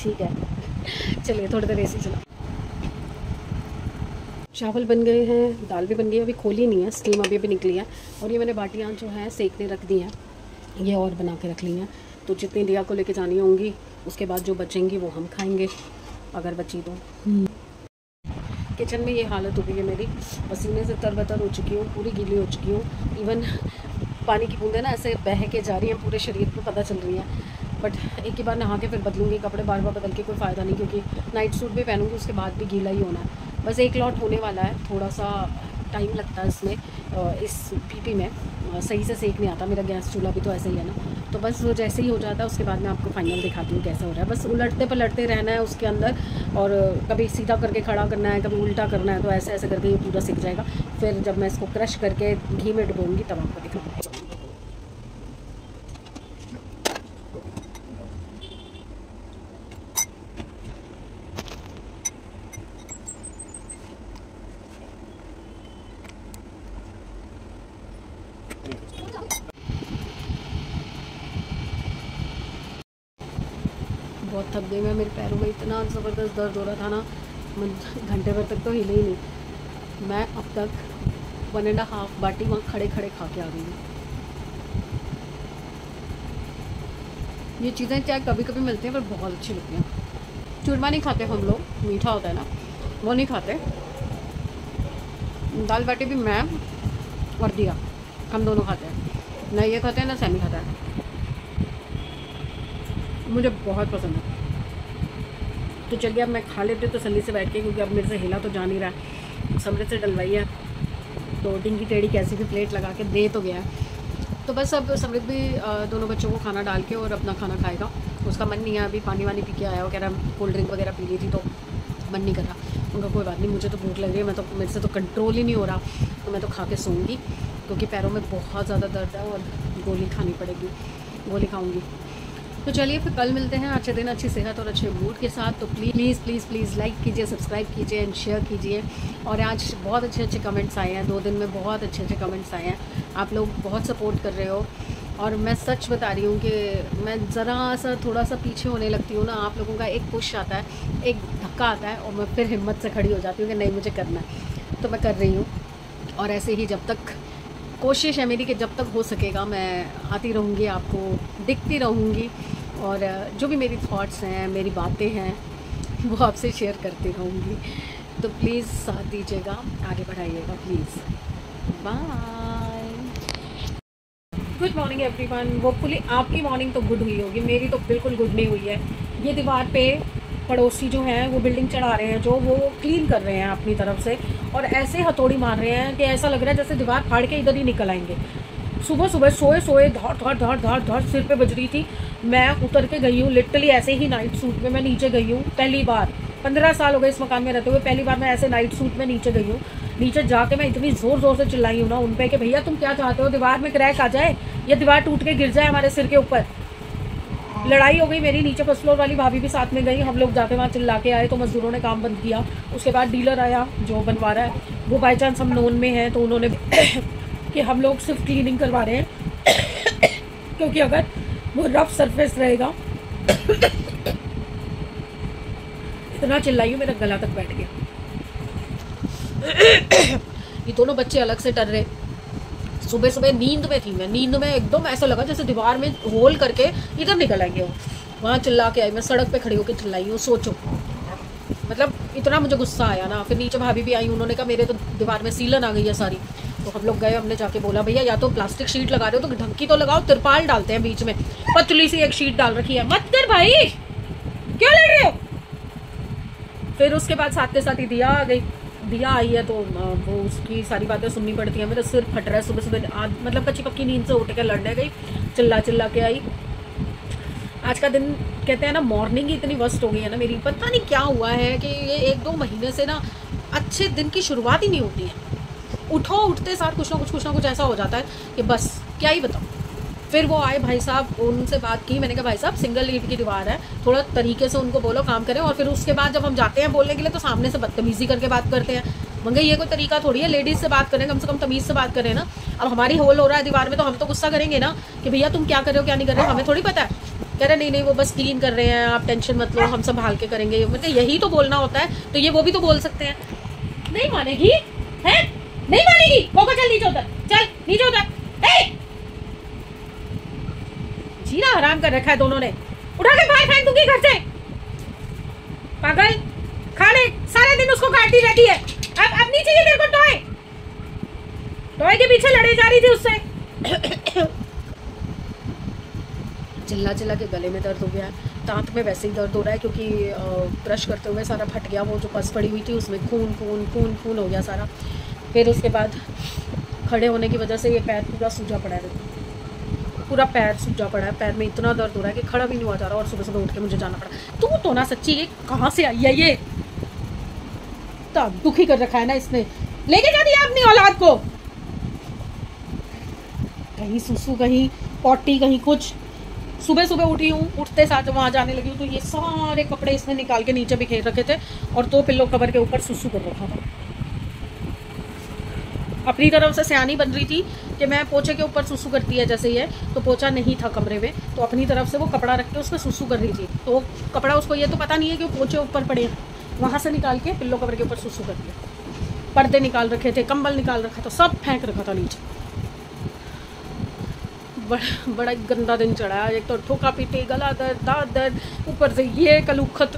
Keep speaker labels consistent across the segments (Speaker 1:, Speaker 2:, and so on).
Speaker 1: ठीक है। चलिए थोड़ी देर ऐसे चला। चावल बन गए हैं, दाल भी बन गई है, अभी खोली नहीं है, स्टीम अभी निकली है। और ये मैंने बाटियाँ जो है सेकने रख दी हैं, ये और बना के रख ली हैं। तो जितनी दिया को लेके जानी होंगी, उसके बाद जो बचेंगी वो हम खाएंगे, अगर बची तो। किचन में ये हालत हो गई है मेरी, पसीने से तरबतर हो चुकी हूँ, पूरी गीली हो चुकी हूँ। इवन पानी की बूंदें ना ऐसे बह के जा रही हैं पूरे शरीर पे, पता चल रही है। बट एक ही बार नहा के फिर बदलूँगी कपड़े, बार बार बदल के कोई फ़ायदा नहीं, क्योंकि नाइट सूट भी पहनूँगी, उसके बाद भी गीला ही होना है। बस एक लॉट होने वाला है, थोड़ा सा टाइम लगता है इसमें, इस पीपी में सही से सेक नहीं आता। मेरा गैस चूल्हा भी तो ऐसे ही है ना, तो बस वो जैसे ही हो जाता है उसके बाद मैं आपको फाइनल दिखाती हूँ कैसा हो रहा है। बस उलटते पलटते रहना है उसके अंदर, और कभी सीधा करके खड़ा करना है, कभी उल्टा करना है, तो ऐसे ऐसे करके ये पूरा सीख जाएगा। फिर जब मैं इसको क्रश करके घी में डुबोऊँगी तब आपको दिखाऊँगी। बहुत थक गई मैं, मेरे पैरों में इतना ज़बरदस्त दर्द हो रहा था ना, घंटे भर तक तो हिले ही नहीं। मैं अब तक 1.5 बाटी वहाँ खड़े खड़े खा के आ गई हूँ। ये चीज़ें चाहे कभी कभी मिलती हैं पर बहुत अच्छी लगती हैं। चूरमा नहीं खाते हम लोग, मीठा होता है ना, वो नहीं खाते। दाल बाटी भी मैं और दिया हम दोनों खाते हैं, ना ये खाते हैं ना सैमी खाता है। मुझे बहुत पसंद है। तो चलिए अब मैं खा लेती हूँ तसल्ली से बैठ के, क्योंकि अब मेरे से हिला तो जा नहीं रहा है। समृद्ध से डलवाई है तो टिंगी टेढ़ी कैसी भी प्लेट लगा के दे तो गया है। तो बस अब समृद्ध भी दोनों बच्चों को खाना डाल के और अपना खाना खाएगा। उसका मन नहीं है, अभी पानी वानी पी के आया, वो कह रहा कोल्ड ड्रिंक वगैरह पी ली थी तो मन नहीं कर रहा। उनका कोई बात नहीं, मुझे तो भूख लग रही है, मैं तो मेरे से तो कंट्रोल ही नहीं हो रहा, तो मैं तो खा के सोऊंगी, क्योंकि पैरों में बहुत ज़्यादा दर्द है और गोली खानी पड़ेगी, गोली खाऊंगी। तो चलिए फिर कल मिलते हैं अच्छे दिन, अच्छी सेहत और अच्छे मूड के साथ। तो प्लीज़ प्लीज़ प्लीज़ लाइक कीजिए, सब्सक्राइब कीजिए एंड शेयर कीजिए। और आज बहुत अच्छे अच्छे कमेंट्स आए हैं, 2 दिन में बहुत अच्छे अच्छे कमेंट्स आए हैं, आप लोग बहुत सपोर्ट कर रहे हो। और मैं सच बता रही हूँ कि मैं ज़रा सा थोड़ा सा पीछे होने लगती हूँ ना, आप लोगों का एक पुश आता है, एक धक्का आता है, और मैं फिर हिम्मत से खड़ी हो जाती हूँ कि नहीं मुझे करना है, तो मैं कर रही हूँ। और ऐसे ही जब तक कोशिश है मेरी कि जब तक हो सकेगा मैं आती रहूँगी, आपको दिखती रहूँगी, और जो भी मेरी थॉट्स हैं, मेरी बातें हैं, वो आपसे शेयर करती रहूँगी। तो प्लीज़ साथ दीजिएगा, आगे बढ़ाइएगा please. Bye. Good morning everyone. Hopefully आपकी मॉर्निंग तो गुड हुई होगी, मेरी तो बिल्कुल गुड नहीं हुई है। ये दीवार पे पड़ोसी जो हैं वो बिल्डिंग चढ़ा रहे हैं, जो वो क्लीन कर रहे हैं अपनी तरफ से, और ऐसे हथौड़ी मार रहे हैं कि ऐसा लग रहा है जैसे दीवार फाड़ के इधर ही निकल आएंगे। सुबह सुबह सोए सोए धाड़ धाड़ धाड़ धाड़ धाड़ सिर पे बज रही थी। मैं उतर के गई हूँ लिटरली ऐसे ही नाइट सूट में, मैं नीचे गई हूँ पहली बार। 15 साल हो गए इस मकान में रहते हुए, पहली बार मैं ऐसे नाइट सूट में नीचे गई हूँ। नीचे जाके मैं इतनी ज़ोर ज़ोर से चिल्लाई हूँ ना उन पे कि भैया तुम क्या चाहते हो, दीवार में क्रैक आ जाए या दीवार टूट के गिर जाए हमारे सिर के ऊपर। लड़ाई हो गई मेरी, नीचे फर्स्ट फ्लोर वाली भाभी भी साथ में गई, हम लोग जाके वहाँ चिल्ला के आए तो मजदूरों ने काम बंद किया। उसके बाद डीलर आया जो बनवा रहा है, वो बाई चांस हम नोन में हैं, तो उन्होंने कि हम लोग सिर्फ क्लीनिंग करवा रहे हैं क्योंकि अगर वो रफ सरफेस रहेगा। इतना चिल्लाई मेरा गला तक बैठ गया। ये दोनों बच्चे अलग से डर रहे। सुबह सुबह नींद में थी मैं, नींद में एकदम ऐसा लगा जैसे दीवार में होल करके इधर निकल आएंगे। वो वहाँ चिल्ला के आई, मैं सड़क पे खड़ी होकर चिल्लाई हूँ, सोचो मतलब इतना मुझे गुस्सा आया ना। फिर नीचे भाभी भी आई, उन्होंने कहा मेरे तो दीवार में सीलन आ गई है सारी। तो हम लोग गए, हमने जाके बोला भैया या तो प्लास्टिक शीट लगा रहे हो तो ढंकी तो लगाओ, तिरपाल डालते हैं बीच में, पतली सी एक शीट डाल रखी है, मत कर भाई क्यों लड़ रहे हो। फिर उसके बाद साथ के साथ ही दिया आ गई, दिया आई है तो वो उसकी सारी बातें सुननी पड़ती हैं। मेरा सिर फट रहा है, सुबह सुबह आज मतलब कच्ची पक्की नींद से उठ के लड़ने गई, चिल्ला चिल्ला के आई। आज का दिन कहते हैं ना मॉर्निंग ही इतनी वर्स्ट हो गई है ना मेरी, पता नहीं क्या हुआ है कि ये 1-2 महीने से ना अच्छे दिन की शुरुआत ही नहीं होती है। उठो, उठते साथ कुछ ना कुछ ऐसा हो जाता है कि बस क्या ही बताऊँ। फिर वो आए भाई साहब, उनसे बात की, मैंने कहा भाई साहब सिंगल ईंट की दीवार है, थोड़ा तरीके से उनको बोलो काम करें। और फिर उसके बाद जब हम जाते हैं बोलने के लिए तो सामने से बदतमीजी करके बात करते हैं। मगर ये कोई तरीका थोड़ी है, लेडीज़ से बात करें, कम से कम तमीज़ से बात करें ना। अब हमारी होल हो रहा है दीवार में तो हम तो गुस्सा करेंगे ना कि भैया तुम क्या कर रहे हो क्या नहीं कर रहे हो, हमें थोड़ी पता है कह रहे नहीं नहीं वो बस क्लीन कर रहे हैं, आप टेंशन मत लो, हम संभाल के करेंगे। मतलब यही तो बोलना होता है, तो ये वो भी तो बोल सकते हैं। नहीं मानेगी है, नहीं मानेगी। कोको चल नीचे उतर, चल नीचे उतर। जीना हराम कर रखा है दोनों ने, उठा के बाहर फेंक दूंगी घर से। पागल, खाने सारे दिन उसको काटती रहती है। अब नहीं चाहिए तेरे को टॉय, टॉय के पीछे लड़े जा रही थी उससे। चिल्ला चिल्ला के गले में दर्द हो गया है, दांत में वैसे ही दर्द हो रहा है क्योंकि ब्रश करते हुए सारा फट गया, वो जो पस पड़ी हुई थी उसमें खून खून खून खून हो गया सारा। फिर उसके बाद खड़े होने की वजह से ये पैर पूरा सूजा पड़ा है, पूरा पैर सूजा पड़ा है, पैर में इतना दर्द हो रहा है कि खड़ा भी नहीं हुआ जा रहा, और सुबह सुबह उठ के मुझे जाना पड़ा। तू तो ना सच्ची ये कहाँ से आई है, ये दुखी कर रखा है ना इसने, लेके जा दिया अपनी औलाद को, कहीं सुसु कहीं पॉटी कहीं कुछ। सुबह सुबह उठी हूँ, उठते साथ वहाँ जाने लगी हूँ तो ये सारे कपड़े इसने निकाल के नीचे बिखेर रखे थे और 2 पिल्लो कवर के ऊपर सुसु कर रखा था। अपनी तरफ से सियानी बन रही थी कि मैं पोछे के ऊपर सुसु करती है जैसे ही है, तो पोछा नहीं था कमरे में, तो अपनी तरफ से वो कपड़ा रख के उस पर सुसु कर रही थी। तो कपड़ा उसको ये तो पता नहीं है कि वो पोछे ऊपर पड़े, वहाँ से निकाल के पिल्लो कवर के ऊपर सुसु कर दिया। पर्दे निकाल रखे थे, कंबल निकाल रखा था, सब फेंक रखा था नीचे। बड़ा गंदा दिन चढ़ा है, एक तो ठोका पीटे, गला दर्द, दांत दर्द, ऊपर से ये कलुखत।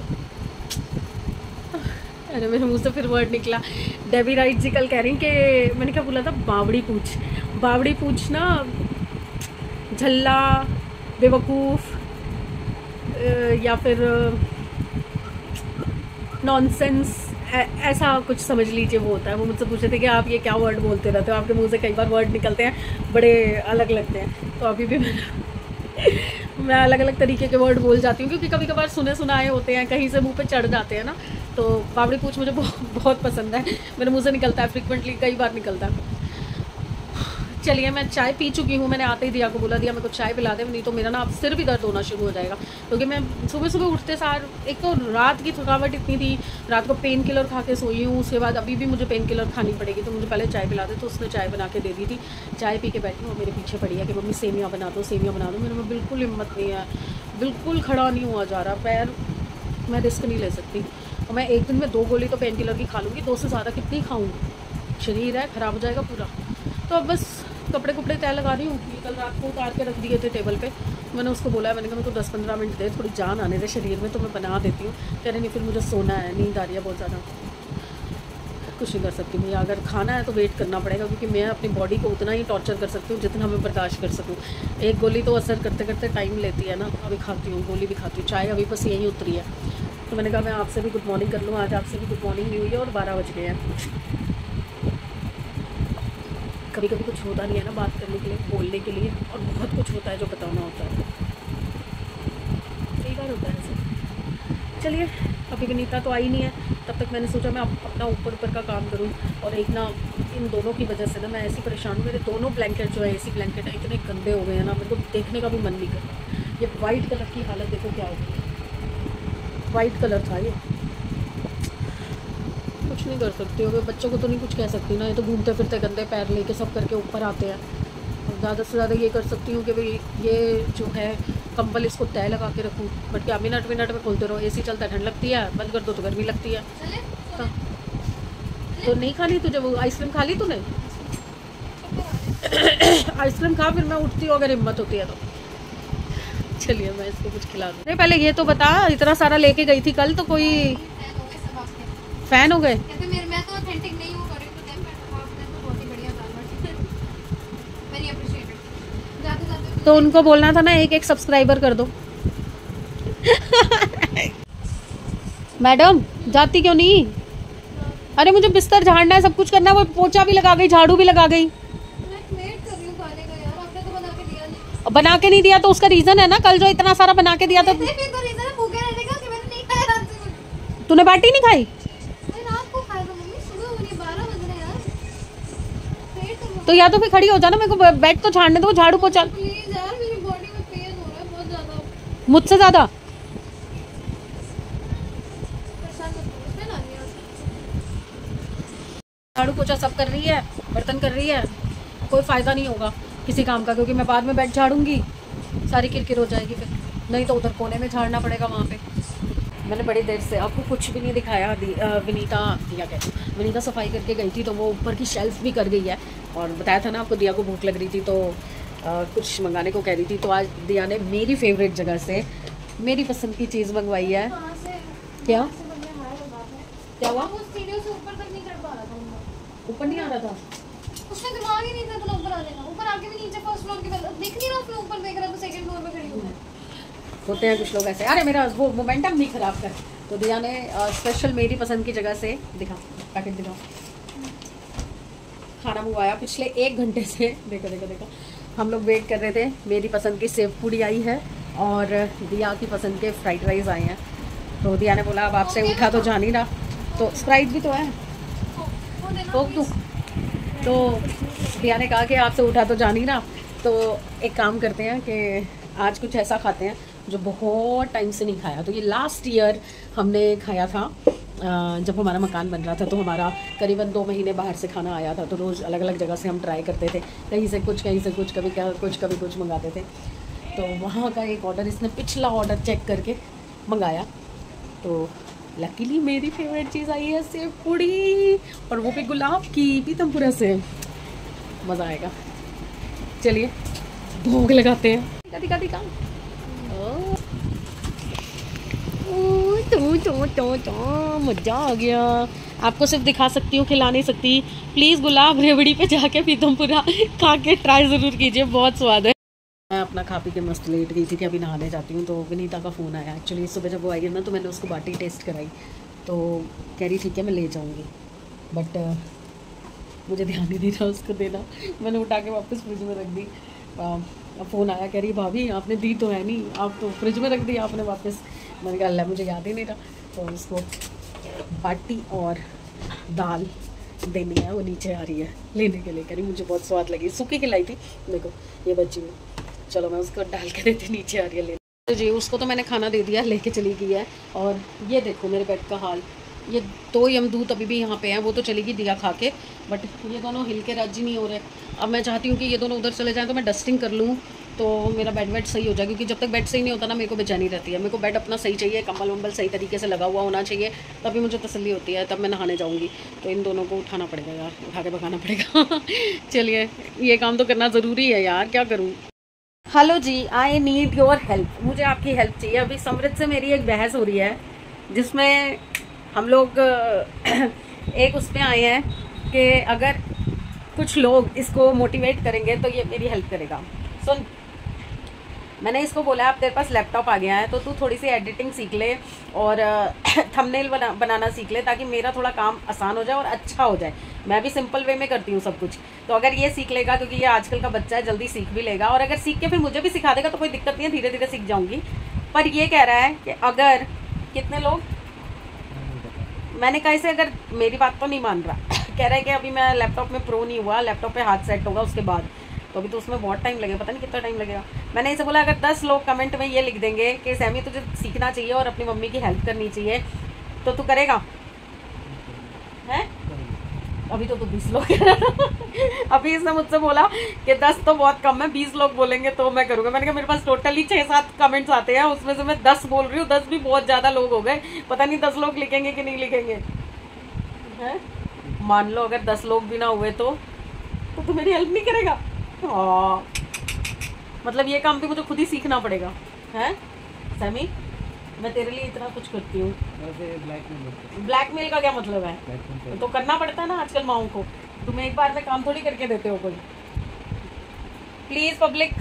Speaker 1: अरे मेरे मुंह से फिर वर्ड निकला। डेबी राइट जी कल कह रही कि मैंने क्या बोला था, बावड़ी पूछ, बावड़ी पूछ ना, झल्ला, बेवकूफ़ या फिर नॉनसेंस, ऐसा कुछ समझ लीजिए वो होता है। वो मुझसे पूछे थे कि आप ये क्या वर्ड बोलते रहते हो, आपके मुंह से कई बार वर्ड निकलते हैं बड़े अलग लगते हैं, तो अभी भी मैं अलग अलग तरीके के वर्ड बोल जाती हूँ क्योंकि कभी कभार सुने सुनाए होते हैं, कहीं से मुंह पे चढ़ जाते हैं ना। तो बावड़ी पूछ मुझे बहुत पसंद है, मेरे मुंह से निकलता है फ्रिक्वेंटली, कई बार निकलता है। चलिए मैं चाय पी चुकी हूँ, मैंने आते ही दिया को बोला, दिया मेरे को चाय पिला दे, नहीं तो मेरा ना अब सिर भी दर्द होना शुरू हो जाएगा क्योंकि मैं सुबह सुबह उठते सार, एक तो रात की थकावट इतनी थी, रात को पेन किलर खा के सोई हूँ, उसके बाद अभी भी मुझे पेन किलर खानी पड़ेगी, तो मुझे पहले चाय पिला दे। तो उसने चाय बना के दे दी थी, चाय पी के बैठी हूँ, मेरे पीछे पड़ी है कि मम्मी सेमिया बना दो, सेमिया बना दो। मेरे में बिल्कुल हिम्मत नहीं है, बिल्कुल खड़ा नहीं हुआ जा रहा पैर, मैं रिस्क नहीं ले सकती। और मैं एक दिन में 2 गोली तो पेन किलर की खा लूँगी, 2 से ज़्यादा कितनी खाऊँ, शरीर है ख़राब हो जाएगा पूरा। तो अब बस कपड़े कुपड़े तय लगा रही हूँ। कल रात को उतार के रख दिए थे टेबल पे, मैंने उसको बोला है, मैंने कहा मेरे को 10-15 मिनट दे, थोड़ी जान आने दे शरीर में, तो मैं बना देती हूँ। कह रहे नहीं फिर मुझे सोना है, नींद आ रही है बहुत ज़्यादा, कुछ नहीं कर सकती भैया, अगर खाना है तो वेट करना पड़ेगा क्योंकि मैं अपनी बॉडी को उतना ही टॉर्चर कर सकती हूँ जितना मैं बर्दाश्त कर सकूँ। एक गोली तो असर करते करते टाइम लेती है ना, अभी खाती हूँ, गोली भी खाती हूँ, चाय अभी बस यहीं उतरी है। तो मैंने कहा मैं आपसे भी गुड मॉर्निंग कर लूँ, आज आपसे भी गुड मॉर्निंग नहीं हुई है और 12 बज गए हैं। कभी कभी कुछ होता नहीं है ना बात करने के लिए, बोलने के लिए, और बहुत कुछ होता है जो बताना होता है, कई बार होता है ऐसे। चलिए अभी विनीता तो आई नहीं है, तब तक मैंने सोचा मैं अपना ऊपर का काम करूं। और एक ना इन दोनों की वजह से ना मैं ऐसी परेशान हूँ, मेरे दोनों ब्लैंकेट जो है एसी ब्लैंकेट है इतने गंदे हो गए हैं ना, मेरे को देखने का भी मन नहीं करता। ये वाइट कलर की हालत देखो क्या हो गई, वाइट कलर था ये, कुछ नहीं कर सकती हो, बच्चों को तो नहीं कुछ कह सकती ना, ये तो घूमते फिरते गंदे पैर लेके सब करके ऊपर आते हैं। और ज़्यादा से ज़्यादा ये कर सकती हूँ कि भाई ये जो है कंबल इसको तय लगा के रखूँ, बट क्या मिनट में खोलते रहो, एसी चलता है ठंड लगती है, बंद कर दो तो गर्मी लगती है। तो नहीं खानी तुझे वो आइसक्रीम, खा ली तूने आइसक्रीम खा, फिर मैं उठती हूँ अगर हिम्मत होती है तो। चलिए मैं इसको कुछ खिला दूँ। नहीं पहले ये तो बता, इतना सारा लेके गई थी कल, तो कोई फैन हो गए?
Speaker 2: मैं तो ऑथेंटिक नहीं हूं, तो आपने तो बहुत ही बढ़िया वेरी अप्रिशिएटेड। जाते
Speaker 1: तो उनको बोलना था ना एक सब्सक्राइबर कर दो। मैडम जाती क्यों नहीं? अरे मुझे बिस्तर झाड़ना है, सब कुछ करना है, वो पोछा भी लगा गई, झाड़ू भी लगा गई। बना के नहीं दिया तो उसका रीजन है ना, कल जो इतना सारा बना के दिया था तूने बाटी नहीं खाई, तो या तो फिर खड़ी हो जाना, मेरे को बेड तो झाड़ने दो, झाड़ू पोछा। मुझसे ज्यादा झाड़ू पोछा सब कर रही है, बर्तन कर रही है, कोई फायदा नहीं होगा किसी काम का, क्योंकि मैं बाद में बेड झाड़ूंगी सारी किरकिर हो जाएगी फिर। नहीं तो उधर कोने में झाड़ना पड़ेगा वहाँ पे। मैंने बड़ी देर से आपको कुछ भी नहीं दिखाया। विनीता दिया कहती विनीता सफाई करके गई थी तो वो ऊपर की शेल्फ भी कर गई है। और बताया था ना आपको, दिया को भूख लग रही थी तो कुछ मंगाने को कह रही थी। तो आज दिया ने मेरी फेवरेट जगह से मेरी पसंद की चीज़ मंगवाई है। क्या क्या हुआ? ऊपर नहीं आ रहा था,
Speaker 2: उसका दिमाग ही नहीं था तो ऊपर आ जाएगा। ऊपर आके भी नीचे फर्स्ट फ्लोर के देख नहीं रहा, उसने ऊपर देख रहा तो सेकंड फ्लोर पे खड़ी हूं।
Speaker 1: होते हैं कुछ लोग ऐसे। अरे मेरा वो मोमेंटम नहीं खराब कर। तो दिया ने स्पेशल मेरी पसंद की जगह से दिखा पैकेट दिखाओ खाना मंगवाया पिछले 1 घंटे से। देखो देखो देखो, हम लोग वेट कर रहे थे। मेरी पसंद की सेव पूड़ी आई है और दिया की पसंद के फ्राइड राइस आए हैं। तो दिया ने बोला अब आपसे उठा तो जा नहीं रहा, तो स्प्राइट भी तो है तो दिया ने कहा कि आपसे उठा तो जा नहीं रहा, तो एक काम करते हैं कि आज कुछ ऐसा खाते हैं जो बहुत टाइम से नहीं खाया। तो ये लास्ट ईयर हमने खाया था जब हमारा मकान बन रहा था। तो हमारा करीबन 2 महीने बाहर से खाना आया था। तो रोज़ अलग अलग जगह से हम ट्राई करते थे, कहीं से कुछ कभी क्या कुछ कभी कुछ मंगाते थे। तो वहाँ का एक ऑर्डर इसने पिछला ऑर्डर चेक करके मंगाया। तो लकीली मेरी फेवरेट चीज़ आई है सेव पूड़ी, और वो भी गुलाब की पीतमपुरा से। मज़ा आएगा। चलिए भोग लगाते हैं। दिखा दिखा मज़ा आ गया। आपको सिर्फ दिखा सकती हूँ, खिला नहीं सकती। प्लीज़ गुलाब रेवड़ी पे जाके पीतमपुरा खा के ट्राई ज़रूर कीजिए, बहुत स्वाद है। मैं अपना खा पी के मस्त लेट गई थी कि अभी नहाने जाती हूँ। तो विनीता का फ़ोन आया। एक्चुअली सुबह जब वो आई है ना तो मैंने उसको बाटी टेस्ट कराई, तो कह रही ठीक है मैं ले जाऊँगी, बट मुझे ध्यान ही नहीं था उसको देना। मैंने उठा के वापस फ्रिज में रख दी। फ़ोन आया, कह रही भाभी आपने दी तो है नहीं, आप तो फ्रिज में रख दी आपने वापस। मैंने कहा अल्लाह मुझे याद ही नहीं रहा। तो उसको बाटी और दाल देनी है, वो नीचे आ रही है लेने के लिए। कह रही मुझे बहुत स्वाद लगी, सूखी खिलाई थी, देखो ये बची हुई। चलो मैं उसको डाल के देती, नीचे आ रही है लेने। तो जी उसको तो मैंने खाना दे दिया, लेके चली गई है। और ये देखो मेरे बेड का हाल, ये 2 यमदूत अभी भी यहाँ पे हैं। वो तो चली गई दिया खा के, बट ये दोनों हिल के राजी नहीं हो रहे। अब मैं चाहती हूँ कि ये दोनों उधर चले जाएँ तो मैं डस्टिंग कर लूँ, तो मेरा बेड वेड सही हो जाए। क्योंकि जब तक बेड सही नहीं होता ना मेरे को बेचैनी रहती है। मेरे को बेड अपना सही चाहिए, कंबल वम्बल सही तरीके से लगा हुआ होना चाहिए, तभी मुझे तसल्ली होती है। तब मैं नहाने जाऊँगी। तो इन दोनों को उठाना पड़ेगा यार, उठा के भगाना पड़ेगा। चलिए ये काम तो करना ज़रूरी है यार, क्या करूँ। हेलो जी, आई नीड योर हेल्प। मुझे आपकी हेल्प चाहिए। अभी समृद्ध से मेरी एक बहस हो रही है जिसमें हम लोग एक उसमें आए हैं कि अगर कुछ लोग इसको मोटिवेट करेंगे तो ये मेरी हेल्प करेगा। सुन, मैंने इसको बोला अब तेरे पास लैपटॉप आ गया है तो तू थोड़ी सी एडिटिंग सीख ले और थंबनेल बनाना सीख ले, ताकि मेरा थोड़ा काम आसान हो जाए और अच्छा हो जाए। मैं भी सिंपल वे में करती हूँ सब कुछ। तो अगर ये सीख लेगा, क्योंकि ये आजकल का बच्चा है, जल्दी सीख भी लेगा। और अगर सीख के फिर मुझे भी सिखा देगा तो कोई दिक्कत नहीं है, धीरे धीरे सीख जाऊँगी। पर ये कह रहा है कि अगर कितने लोग, मैंने कहा इसे अगर मेरी बात तो नहीं मान रहा। कह रहा है कि अभी मैं लैपटॉप में प्रो नहीं हुआ, लैपटॉप पे हाथ सेट होगा उसके बाद, तो अभी तो उसमें बहुत टाइम लगेगा, पता नहीं कितना टाइम लगेगा। मैंने इसे बोला अगर 10 लोग कमेंट में ये लिख देंगे कि सैमी तुझे सीखना चाहिए और अपनी मम्मी की हेल्प करनी चाहिए, तो तू करेगा? है अभी तो 20 लोग अभी इसने मुझसे बोला कि 10 तो बहुत कम है, 20 लोग बोलेंगे तो मैं करूँगा। मैंने कहा मेरे पास टोटली 6-7 कमेंट्स आते हैं, उसमें से मैं 10 बोल रही हूँ। 10 भी बहुत ज़्यादा लोग हो गए, पता नहीं 10 लोग लिखेंगे कि नहीं लिखेंगे। है मान लो अगर 10 लोग भी ना हुए तो तू मेरी हेल्प नहीं करेगा? हाँ, मतलब ये काम भी मुझे खुद ही सीखना पड़ेगा। है सैमी, मैं तेरे लिए इतना कुछ करती हूँ। ब्लैकमेल का क्या मतलब है? तो करना पड़ता है ना आजकल माओं को। तुम एक बार में काम थोड़ी करके देते हो कोई। प्लीज़ पब्लिक,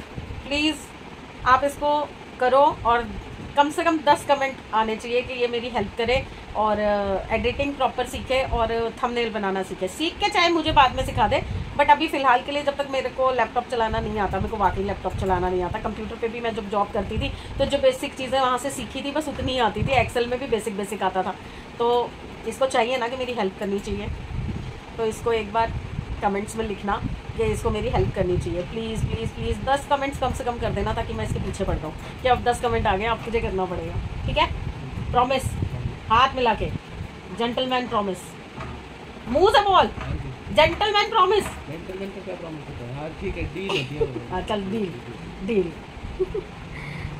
Speaker 1: प्लीज़ आप इसको करो और कम से कम 10 कमेंट आने चाहिए कि ये मेरी हेल्प करे और एडिटिंग प्रॉपर सीखे और थंबनेल बनाना सीखे। सीख के चाहे मुझे बाद में सिखा दे, बट अभी फ़िलहाल के लिए जब तक मेरे को लैपटॉप चलाना नहीं आता, मेरे को वाकई लैपटॉप चलाना नहीं आता। कंप्यूटर पे भी मैं जब जॉब करती थी तो जो बेसिक चीज़ें वहाँ से सीखी थी बस उतनी ही आती थी। एक्सेल में भी बेसिक आता था। तो इसको चाहिए ना कि मेरी हेल्प करनी चाहिए। तो इसको एक बार कमेंट्स में लिखना कि इसको मेरी हेल्प करनी चाहिए। प्लीज़ प्लीज़ प्लीज़ 10 कमेंट्स कम से कम कर देना, ताकि मैं इसके पीछे पड़ जाऊँ कि अब 10 कमेंट आ गए, अब तुझे करना पड़ेगा। ठीक है? प्रॉमिस, हाथ मिला के, जेंटलमैन प्रॉमिस, मुंह से बोल, जेंटलमैन प्रॉमिस। जेंटलमैन का क्या प्रॉमिस होता है? हाँ ठीक है, डील होती है। हाँ चल डील डील।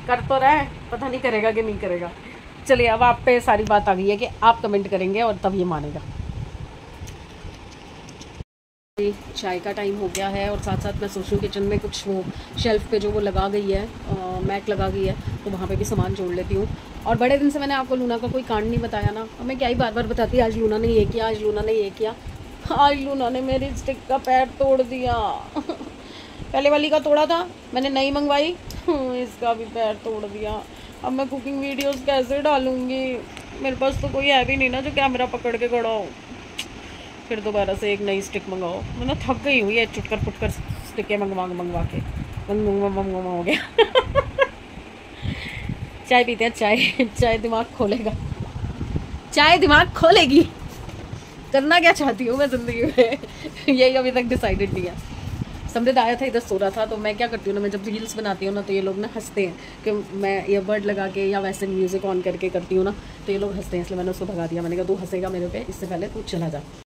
Speaker 1: कर तो रहा है, पता नहीं करेगा कि नहीं करेगा। चलिए अब आप पे सारी बात आ गई है कि आप कमेंट करेंगे और तब ये मानेगा। चाय का टाइम हो गया है और साथ साथ मैं सोचूं किचन में कुछ वो शेल्फ पे जो वो लगा गई है, मैट लगा गई है, तो वहाँ पे भी सामान जोड़ लेती हूँ। और बड़े दिन से मैंने आपको लूना का कोई कांड नहीं बताया ना, अब मैं क्या ही बार बार बताती, आज लूना ने ये किया, आज लूना ने ये किया। आज लूना ने मेरी स्टिक का पैर तोड़ दिया। पहले वाली का तोड़ा था, मैंने नई मंगवाई, इसका भी पैर तोड़ दिया। अब मैं कुकिंग वीडियोस कैसे डालूँगी, मेरे पास तो कोई है भी नहीं ना जो कैमरा पकड़ के खड़ा हो। फिर दोबारा से एक नई स्टिक मंगाओ, मैं ना थक गई हूँ ये चुटकर फुटकर स्टिकें मंगवा के हो गया। चाय पीते हैं, चाय चाय दिमाग खोलेगा, चाय दिमाग खोलेगी। करना क्या चाहती हूँ मैं ज़िंदगी में, यही अभी तक डिसाइडेड नहीं है। समृद्ध आया था, इधर सो रहा था, तो मैं क्या करती हूँ ना, मैं जब रील्स बनाती हूँ ना तो ये लोग ना हंसते हैं कि मैं ईयरबड लगा के या वैसे म्यूज़िक ऑन करके करती हूँ ना, तो ये लोग हंसते हैं, इसलिए मैंने उसको भगा दिया। मैंने कहा तू हंसेगा मेरे पे, इससे पहले तू चला जा।